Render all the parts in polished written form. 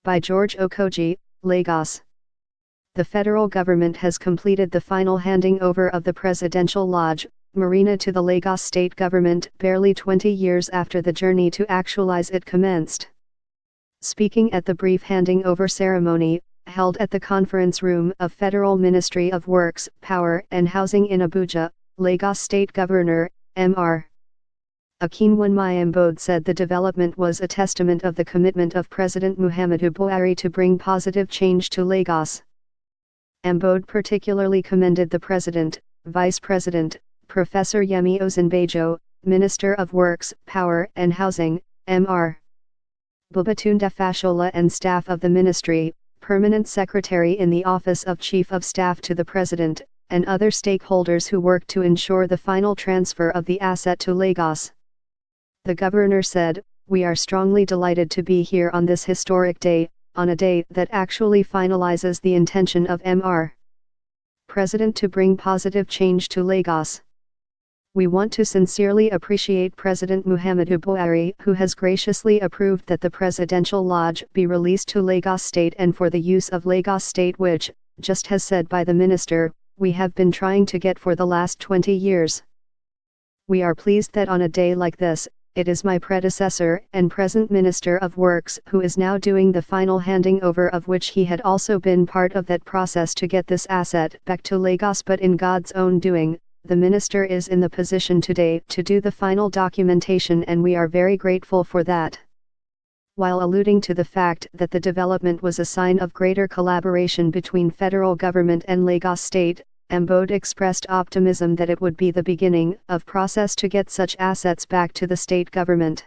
by George Okoji, Lagos. The federal government has completed the final handing over of the Presidential Lodge, Marina to the Lagos state government barely 20 years after the journey to actualize it commenced. Speaking at the brief handing over ceremony, held at the conference room of Federal Ministry of Works, Power and Housing in Abuja, Lagos State Governor, Mr. Akinwunmi Mbode said the development was a testament of the commitment of President Muhammadu Buhari to bring positive change to Lagos. Mbode particularly commended the President, Vice President, Professor Yemi Osinbajo, Minister of Works, Power and Housing, Mr. Babatunde Fashola and staff of the ministry, Permanent Secretary in the Office of Chief of Staff to the President, and other stakeholders who worked to ensure the final transfer of the asset to Lagos. The governor said, "We are strongly delighted to be here on this historic day, on a day that actually finalizes the intention of Mr. President to bring positive change to Lagos. We want to sincerely appreciate President Muhammadu Buhari, who has graciously approved that the Presidential Lodge be released to Lagos State and for the use of Lagos State, which, just as said by the minister, we have been trying to get for the last 20 years. We are pleased that on a day like this, it is my predecessor and present Minister of Works who is now doing the final handing over, of which he had also been part of that process to get this asset back to Lagos, but in God's own doing, the minister is in the position today to do the final documentation, and we are very grateful for that." While alluding to the fact that the development was a sign of greater collaboration between federal government and Lagos State, Mbode expressed optimism that it would be the beginning of process to get such assets back to the state government.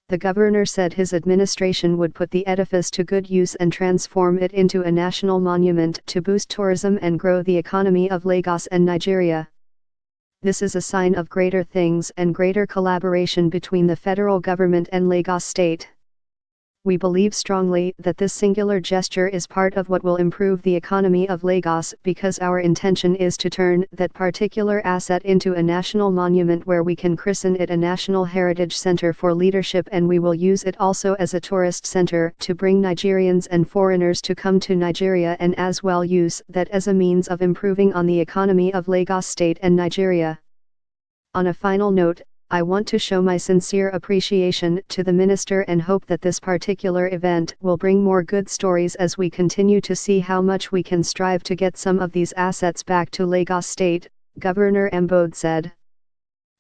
The governor said his administration would put the edifice to good use and transform it into a national monument to boost tourism and grow the economy of Lagos and Nigeria. This is a sign of greater things and greater collaboration between the federal government and Lagos State. We believe strongly that this singular gesture is part of what will improve the economy of Lagos, because our intention is to turn that particular asset into a national monument where we can christen it a National Heritage Center for Leadership, and we will use it also as a tourist center to bring Nigerians and foreigners to come to Nigeria, and as well use that as a means of improving on the economy of Lagos State and Nigeria. On a final note, I want to show my sincere appreciation to the minister and hope that this particular event will bring more good stories as we continue to see how much we can strive to get some of these assets back to Lagos State, Governor Mbode said.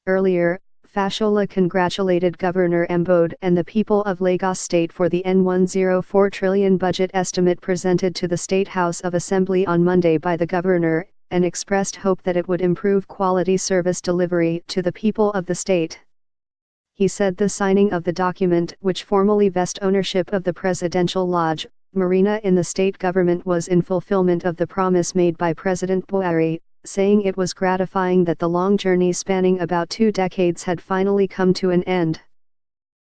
Earlier, Fashola congratulated Governor Mbode and the people of Lagos State for the N104 trillion budget estimate presented to the State House of Assembly on Monday by the governor, and expressed hope that it would improve quality service delivery to the people of the state. He said the signing of the document, which formally vests ownership of the Presidential Lodge, Marina in the state government, was in fulfillment of the promise made by President Buhari, saying it was gratifying that the long journey spanning about 2 decades had finally come to an end.